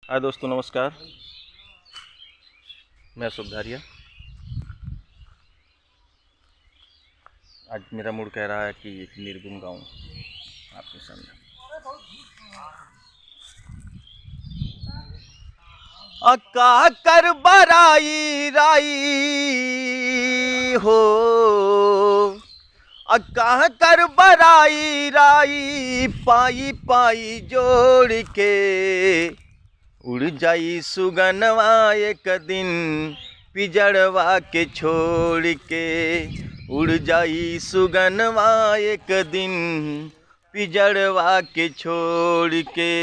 हाय दोस्तों, नमस्कार। मैं अशोक धारिया। आज मेरा मूड कह रहा है कि एक निर्गुण गाऊं आपके सामने। अक्का कर बराई राई हो, अक्का कर बराई राई, पाई पाई जोड़ के उड़ जाई सुगनवा एक दिन पिजड़वा के छोड़ के। उड़ जाई सुगनवा एक दिन पिजड़वा के छोड़ के।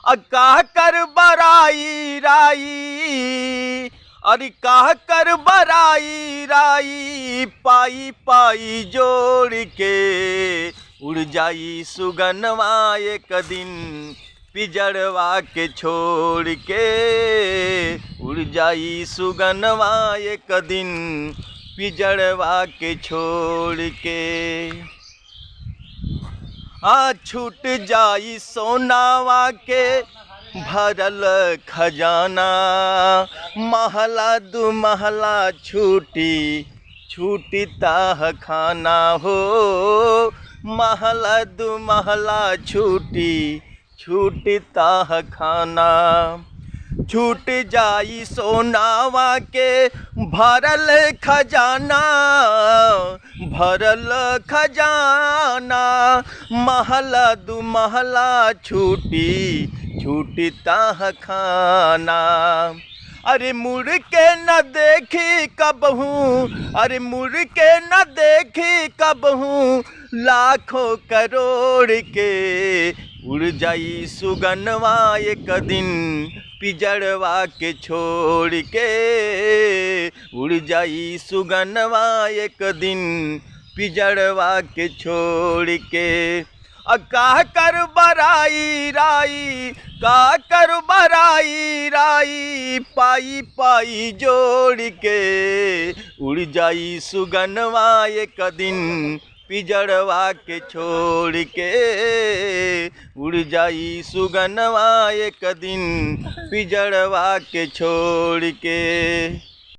अक्का कर बराई राई, अरे काह कर बराई राई, पाई पाई जोड़ के उड़ जाई सुगनवा एक दिन पिजड़वा के छोड़ के। उड़ जाई सुगनवा एक दिन पिजड़वा के छोड़ के। छूट जाई सोनावा के भरल खजाना, महला दू महला छूटी छूटी ताह खाना हो। महला दू महला छूटी छूटी ताह खाना। छूट जाई सोनावा के भरल खजाना, भरल खजाना, महला दू महला छूटी छूटी ताह खाना। अरे मुड़ के न देखी कबहू, अरे मुड़ के न देखी कबहू, लाखों करोड़ के उड़ जाई सुगनवा एक दिन पिजड़वा के छोड़ के। उड़ जाई सुगनवा एक दिन पिजड़वा के छोड़ के। का कर बराई राई, का कर बराई राई, पाई पाई जोड़ के उड़ जाई सुगनवा एक दिन पिजड़वा के छोड़ के। उड़ जाई सुगनवा एक दिन पिजड़वा के छोड़ के।